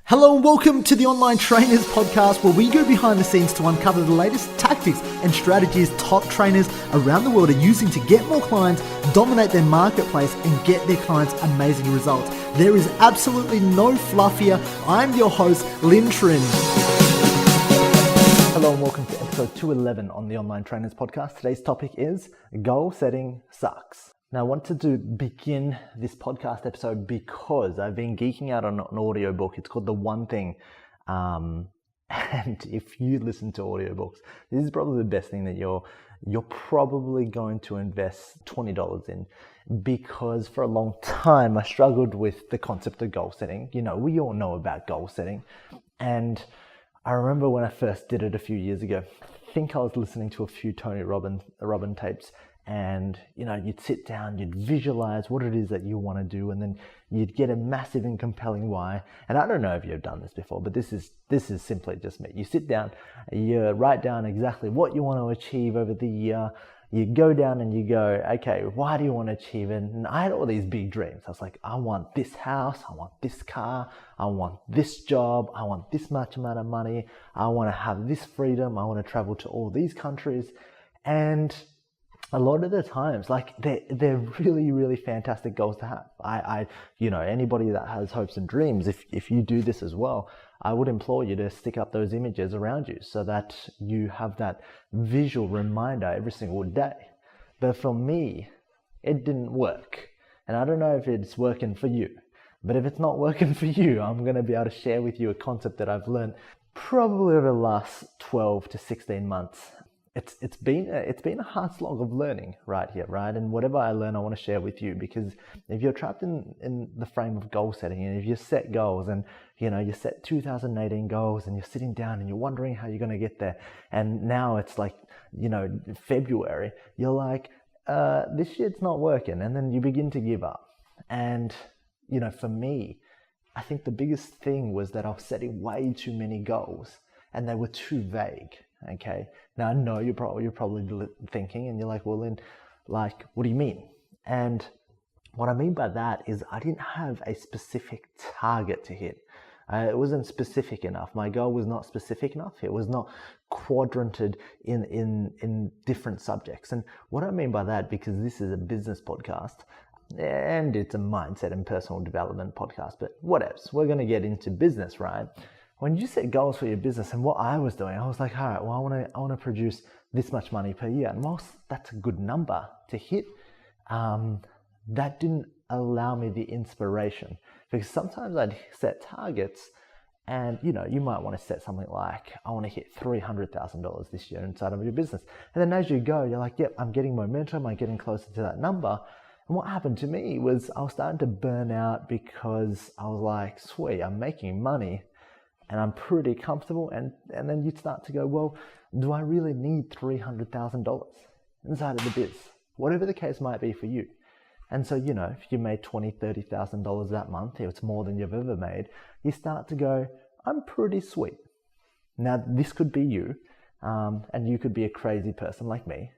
Hello and welcome to the Online Trainers Podcast, where we go behind the scenes to uncover the latest tactics and strategies top trainers around the world are using to get more clients, dominate their marketplace, and get their clients amazing results. There is absolutely no fluff here. I'm your host, Lynn Trin. Hello and welcome to episode 211 on the Online Trainers Podcast. Today's topic is goal setting sucks. Now, I wanted to begin this podcast episode because I've been geeking out on an audiobook. It's called The One Thing. And if you listen to audiobooks, this is probably the best thing that you're probably going to invest $20 in, because for a long time I struggled with the concept of goal setting. You know, we all know about goal setting. And I remember when I first did it a few years ago, I think I was listening to a few Tony Robbins tapes. And, you know, you'd sit down, you'd visualize what it is that you want to do, and then you'd get a massive and compelling why. And I don't know if you've done this before, but this is simply just me. You sit down, you write down exactly what you want to achieve over the year. You go down and you go, okay, why do you want to achieve it? And I had all these big dreams. I was like, I want this house, I want this car, I want this job, I want this much amount of money, I want to have this freedom, I want to travel to all these countries. And a lot of the times, like, they're really, really fantastic goals to have. You know, anybody that has hopes and dreams, if you do this as well, I would implore you to stick up those images around you so that you have that visual reminder every single day. But for me, it didn't work. And I don't know if it's working for you. But if it's not working for you, I'm going to be able to share with you a concept that I've learned probably over the last 12 to 16 months. It's been a hard slog of learning right here, right? And whatever I learn, I want to share with you, because if you're trapped in the frame of goal setting, and if you set goals and, you know, you set 2018 goals and you're sitting down and you're wondering how you're going to get there, and now it's like, you know, February, you're like, this shit's not working, and then you begin to give up. And, you know, for me, I think the biggest thing was that I was setting way too many goals and they were too vague. Okay. Now I know you're probably thinking, and you're like, well, then, like, what do you mean? And what I mean by that is I didn't have a specific target to hit. It wasn't specific enough. My goal was not specific enough. It was not quadranted in different subjects. And what I mean by that, because this is a business podcast and it's a mindset and personal development podcast, but what else? We're going to get into business, right? When you set goals for your business, and what I was doing, I was like, all right, well, I want to produce this much money per year. And whilst that's a good number to hit, that didn't allow me the inspiration, because sometimes I'd set targets and, you know, you might want to set something like, I want to hit $300,000 this year inside of your business. And then as you go, you're like, yep, I'm getting momentum, I'm getting closer to that number. And what happened to me was I was starting to burn out, because I was like, sweet, I'm making money and I'm pretty comfortable. And then you start to go, well, do I really need $300,000 inside of the biz? Whatever the case might be for you. And so, you know, if you made $20,000, $30,000 that month, it's more than you've ever made, you start to go, I'm pretty sweet. Now, this could be you, and you could be a crazy person like me.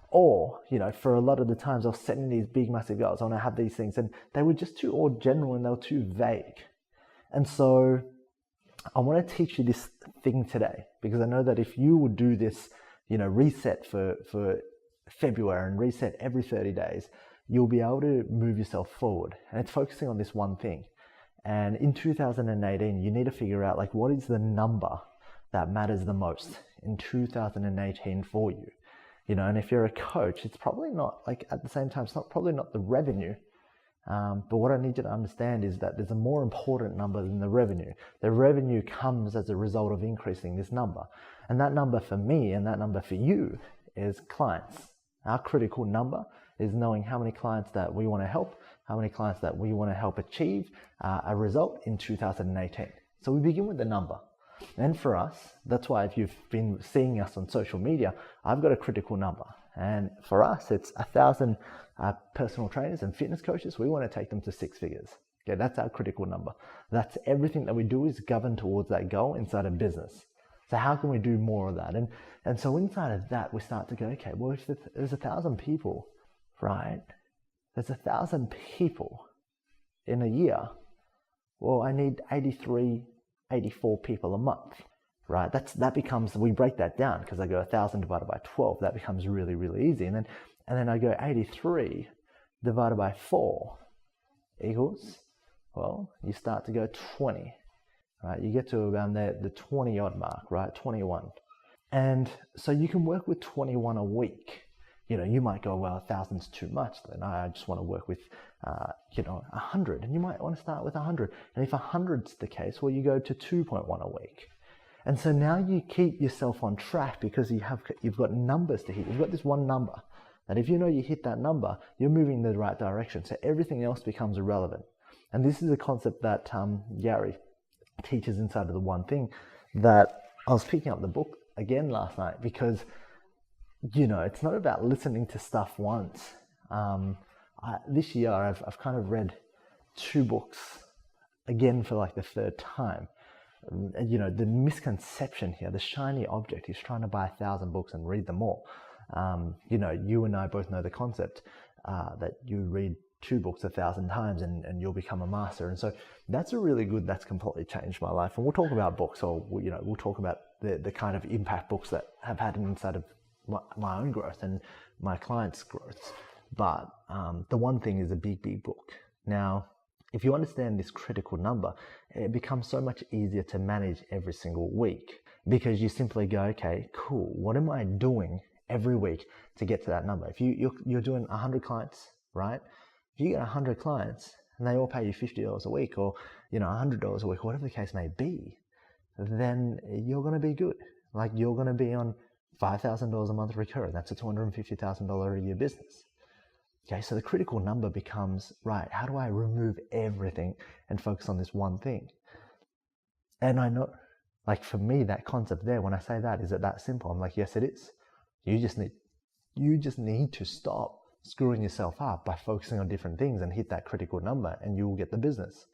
Or, you know, for a lot of the times I was setting these big, massive goals, I want to have these things, and they were just too all general and they were too vague. And so I want to teach you this thing today, because I know that if you would do this, you know, reset for February and reset every 30 days, you'll be able to move yourself forward. And it's focusing on this one thing. And in 2018, you need to figure out, like, what is the number that matters the most in 2018 for you? You know, and if you're a coach, it's probably not, like, at the same time, it's probably not the revenue. But what I need you to understand is that there's a more important number than the revenue. The revenue comes as a result of increasing this number. And that number for me and that number for you is clients. Our critical number is knowing how many clients that we want to help, how many clients that we want to help achieve a result in 2018. So we begin with the number. And for us, that's why if you've been seeing us on social media, I've got a critical number. And for us, it's 1,000 personal trainers and fitness coaches. We want to take them to 6 figures. Okay, that's our critical number. That's everything that we do is governed towards that goal inside of business. So how can we do more of that? And so inside of that, we start to go, okay, well, if there's 1,000 people, right? There's 1,000 people in a year. Well, I need 83 84 people a month, right? That becomes, we break that down because I go 1,000 divided by 12. That becomes really, really easy. And then I go 83 divided by 4 equals, well, you start to go 20, right? You get to around the 20 odd mark, right? 21. And so you can work with 21 a week. You might go, well, 1,000's too much. Then I just want to work with, 100. And you might want to start with 100. And if 100's the case, well, you go to 2.1 a week. And so now you keep yourself on track because you've got numbers to hit. You've got this one number. And if you know you hit that number, you're moving in the right direction. So everything else becomes irrelevant. And this is a concept that Gary teaches inside of the One Thing, that I was picking up the book again last night because, it's not about listening to stuff once. This year I've kind of read 2 books again for like the 3rd time. The misconception here, the shiny object is trying to buy 1,000 books and read them all. You and I both know the concept that you read 2 books 1,000 times and you'll become a master. And so that's completely changed my life. And we'll talk about books, or we'll talk about the kind of impact books that have had inside of my own growth and my clients' growth. But the One Thing is a big, big book. Now, if you understand this critical number, it becomes so much easier to manage every single week, because you simply go, okay, cool, what am I doing every week to get to that number? If you're doing 100 clients, right? If you get 100 clients and they all pay you $50 a week, or $100 a week, whatever the case may be, then you're going to be good. Like, you're going to be on $5,000 a month recurring. That's a $250,000 a year business. Okay, so the critical number becomes, right, how do I remove everything and focus on this one thing? And I know, like, for me, that concept there, when I say that, is it that simple? I'm like, yes, it is. You just need to stop screwing yourself up by focusing on different things and hit that critical number, and you will get the business.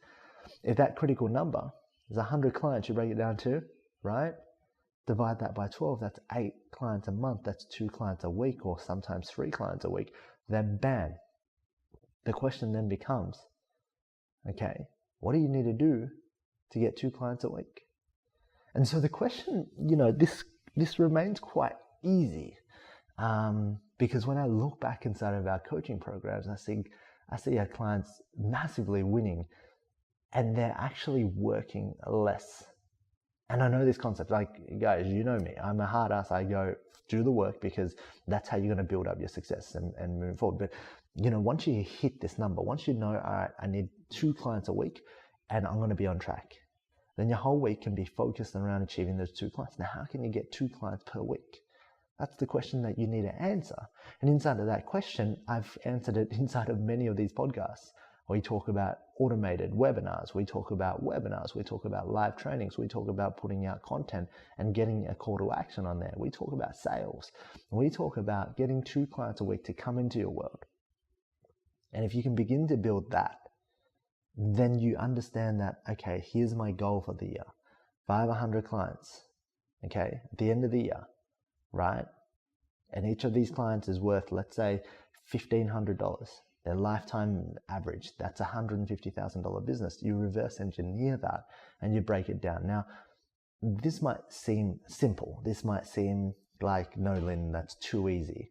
If that critical number is 100 clients, you break it down to, right? Divide that by 12, that's 8 clients a month, that's 2 clients a week, or sometimes 3 clients a week. Then bam, the question then becomes, okay, what do you need to do to get 2 clients a week? And so the question, this remains quite easy, because when I look back inside of our coaching programs, I see our clients massively winning, and they're actually working less. And I know this concept, like, guys, you know me, I'm a hard ass. I go do the work because that's how you're going to build up your success and move forward. But, once you hit this number, once you know, all right, I need 2 clients a week and I'm going to be on track, then your whole week can be focused around achieving those 2 clients. Now, how can you get 2 clients per week? That's the question that you need to answer. And inside of that question, I've answered it inside of many of these podcasts. We talk about automated webinars, we talk about live trainings, we talk about putting out content and getting a call to action on there. We talk about sales. We talk about getting 2 clients a week to come into your world. And if you can begin to build that, then you understand that, okay, here's my goal for the year. 500 clients, okay, at the end of the year, right? And each of these clients is worth, let's say, $1,500. Their lifetime average, that's a $150,000 business. You reverse engineer that and you break it down. Now, this might seem simple. This might seem like, no, Lynn, that's too easy.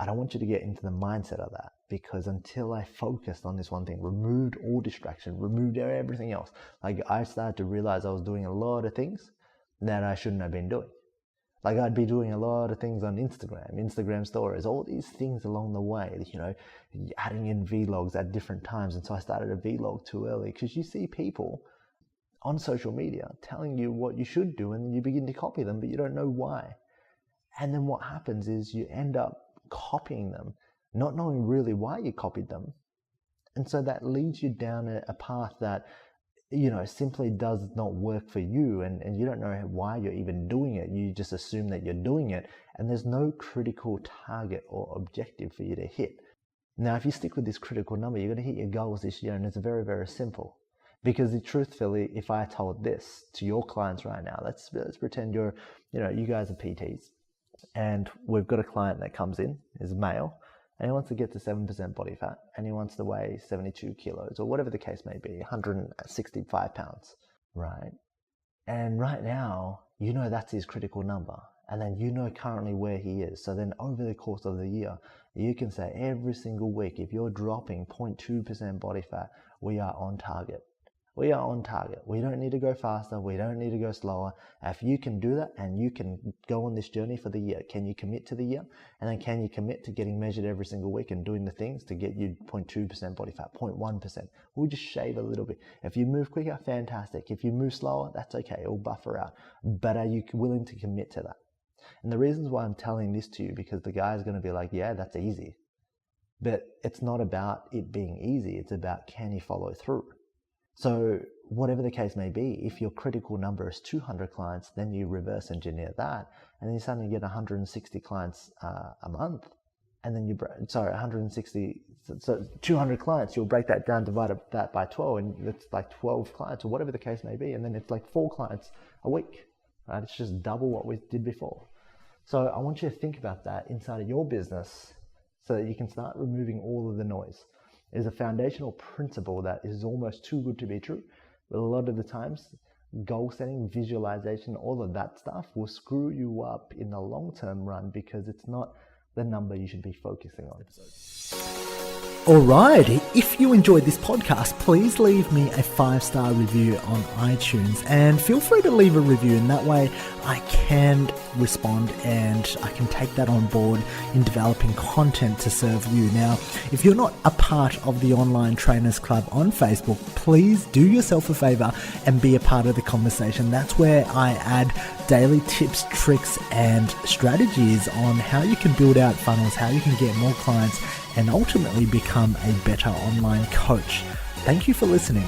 I don't want you to get into the mindset of that, because until I focused on this one thing, removed all distraction, removed everything else, like, I started to realize I was doing a lot of things that I shouldn't have been doing. Like, I'd be doing a lot of things on Instagram stories, all these things along the way, adding in vlogs at different times. And so I started a vlog too early, because you see people on social media telling you what you should do, and you begin to copy them, but you don't know why. And then what happens is you end up copying them, not knowing really why you copied them. And so that leads you down a path that, simply does not work for you, and you don't know why you're even doing it. You just assume that you're doing it, and there's no critical target or objective for you to hit. Now, if you stick with this critical number, you're going to hit your goals this year, and it's very, very simple. Because truthfully, if I told this to your clients right now, let's pretend you guys are PTs, and we've got a client that comes in, is male, and he wants to get to 7% body fat, and he wants to weigh 72 kilos, or whatever the case may be, 165 pounds, right? And right now, you know that's his critical number. And then you know currently where he is. So then over the course of the year, you can say every single week, if you're dropping 0.2% body fat, we are on target. We are on target. We don't need to go faster. We don't need to go slower. If you can do that and you can go on this journey for the year, can you commit to the year? And then can you commit to getting measured every single week and doing the things to get you 0.2% body fat, 0.1%? We'll just shave a little bit. If you move quicker, fantastic. If you move slower, that's okay. It'll buffer out. But are you willing to commit to that? And the reasons why I'm telling this to you, because the guy's going to be like, yeah, that's easy. But it's not about it being easy. It's about, can you follow through? So whatever the case may be, if your critical number is 200 clients, then you reverse engineer that, and then you suddenly get 160 clients a month. And then 160, so 200 clients, you'll break that down, divide that by 12, and it's like 12 clients or whatever the case may be. And then it's like 4 clients a week, right? It's just double what we did before. So I want you to think about that inside of your business so that you can start removing all of the noise. It is a foundational principle that is almost too good to be true. But a lot of the times, goal setting, visualization, all of that stuff will screw you up in the long-term run because it's not the number you should be focusing on. Alright, if you enjoyed this podcast, please leave me a 5-star review on iTunes and feel free to leave a review, and that way I can respond and I can take that on board in developing content to serve you. Now, if you're not a part of the Online Trainers Club on Facebook, please do yourself a favor and be a part of the conversation. That's where I add daily tips, tricks, and strategies on how you can build out funnels, how you can get more clients, and ultimately become a better online coach. Thank you for listening.